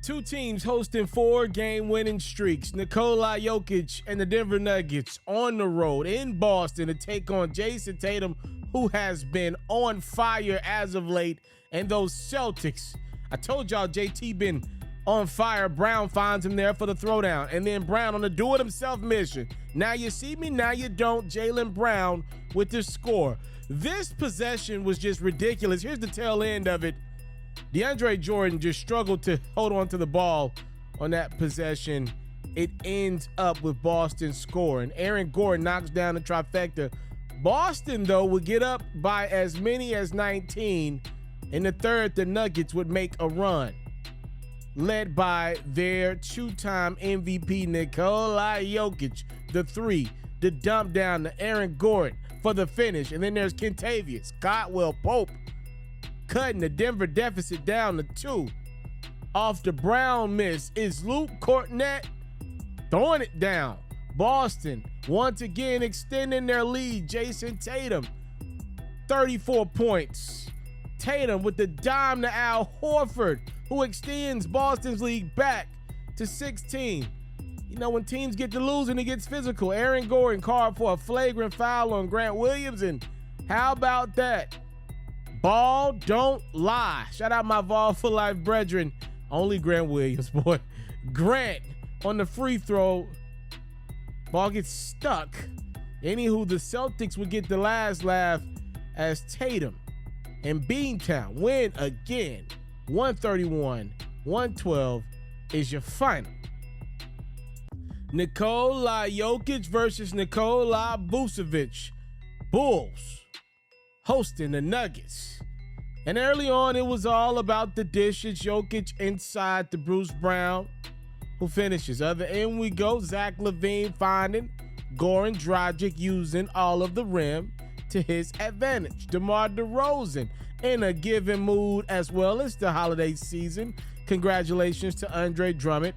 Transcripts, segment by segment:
Two teams hosting 4-game winning streaks. Nikola Jokic and the Denver Nuggets on the road in Boston to take on Jason Tatum, who has been on fire as of late, and those Celtics. I told y'all JT been on fire. Brown finds him there for the throwdown, and then Brown on the do-it-himself mission. Now you see me, now you don't. Jaylen Brown with the score. This possession was just ridiculous. Here's the tail end of it. DeAndre Jordan just struggled to hold on to the ball on that possession. It ends up with Boston scoring. Aaron Gordon knocks down the trifecta. Boston, though, would get up by as many as 19. In the third, the Nuggets would make a run, led by their two-time MVP, Nikola Jokic. The three, the dump down to Aaron Gordon for the finish. And then there's Kentavious Caldwell-Pope cutting the Denver deficit down to 2. Off the Brown miss is Luke Kornet throwing it down. Boston once again extending their lead. Jason Tatum, 34 points. Tatum with the dime to Al Horford, who extends Boston's lead back to 16. You know, when teams get to losing, it gets physical. Aaron Gordon called for a flagrant foul on Grant Williams, and how about that? Ball don't lie. Shout out my Vol for Life brethren. Only Grant Williams, boy. Grant on the free throw. Ball gets stuck. Anywho, the Celtics would get the last laugh as Tatum and Beantown win again. 131-112 is your final. Nikola Jokic versus Nikola Vucevic. Bulls hosting the Nuggets. And early on, it was all about the dish. It's Jokic inside to Bruce Brown, who finishes. Other end we go. Zach LaVine finding Goran Dragic using all of the rim to his advantage. DeMar DeRozan in a given mood as well as the holiday season. Congratulations to Andre Drummond.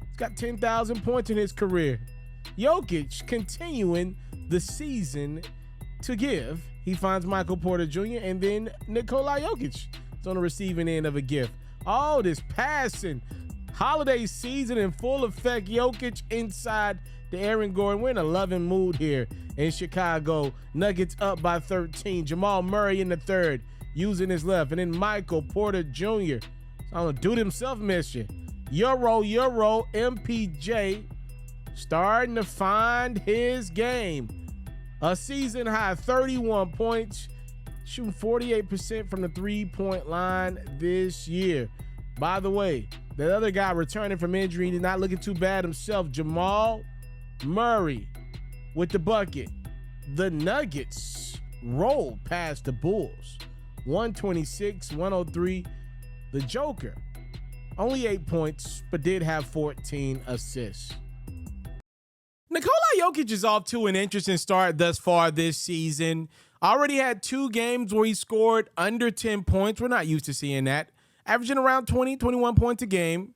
He's got 10,000 points in his career. Jokic continuing the season to give. He finds Michael Porter Jr. and then Nikola Jokic is on the receiving end of a gift. All this passing. Holiday season in full effect. Jokic inside the Aaron Gordon. We're in a loving mood here in Chicago. Nuggets up by 13. Jamal Murray in the third using his left. And then Michael Porter Jr. on a do-it-himself mission. Euro, MPJ starting to find his game. A season high 31 points, shooting 48% from the three-point line this year. By the way, that other guy returning from injury, he's not looking too bad himself. Jamal Murray with the bucket. The Nuggets rolled past the Bulls. 126-103. The Joker, only 8 points, but did have 14 assists. Nikola Jokic is off to an interesting start thus far this season. Already had 2 games where he scored under 10 points. We're not used to seeing that. Averaging around 20, 21 points a game.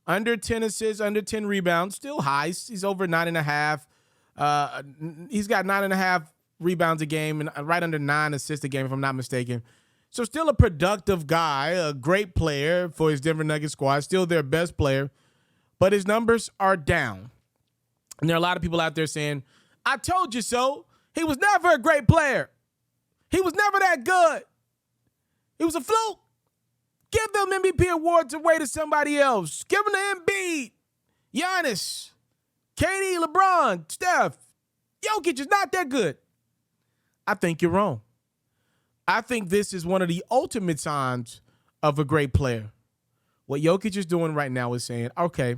Under 10 assists, under 10 rebounds. Still high. He's over 9.5. He's got 9.5 rebounds a game and right under 9 assists a game, if I'm not mistaken. So still a productive guy, a great player for his Denver Nuggets squad. Still their best player. But his numbers are down. And there are a lot of people out there saying, I told you so. He was never a great player. He was never that good. He was a fluke. Give them MVP awards away to somebody else. Give them to Embiid, Giannis, KD, LeBron, Steph. Jokic is not that good. I think you're wrong. I think this is one of the ultimate signs of a great player. What Jokic is doing right now is saying, okay,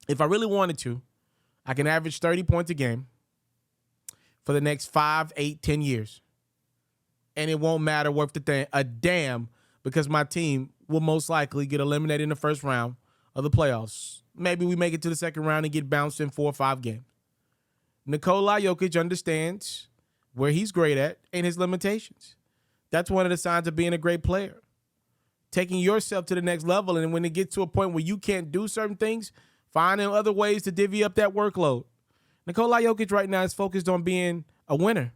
if I really wanted to, I can average 30 points a game for the next 5, 8, 10 years. And it won't matter worth a damn because my team will most likely get eliminated in the first round of the playoffs. Maybe we make it to the second round and get bounced in 4 or 5 games. Nikola Jokic understands where he's great at and his limitations. That's one of the signs of being a great player. Taking yourself to the next level, and when it gets to a point where you can't do certain things, finding other ways to divvy up that workload. Nikola Jokic right now is focused on being a winner.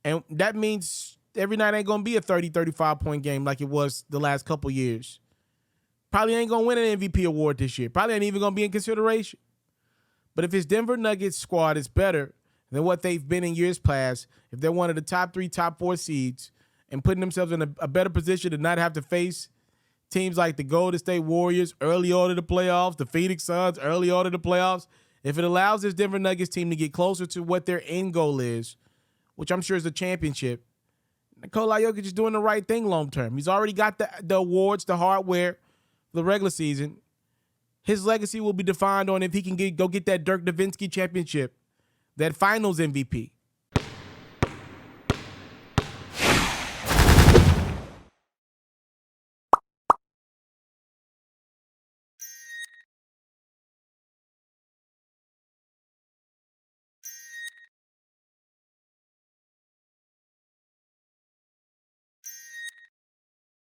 And that means every night ain't going to be a 30, 35-point game like it was the last couple years. Probably ain't going to win an MVP award this year. Probably ain't even going to be in consideration. But if his Denver Nuggets squad is better than what they've been in years past, if they're one of the top 3, top 4 seeds and putting themselves in a better position to not have to face teams like the Golden State Warriors early on in the playoffs, the Phoenix Suns early on in the playoffs, if it allows this Denver Nuggets team to get closer to what their end goal is, which I'm sure is a championship, Nikola Jokic is doing the right thing long term. He's already got the awards, the hardware, the regular season. His legacy will be defined on if he can go get that Dirk Nowitzki championship, that finals MVP.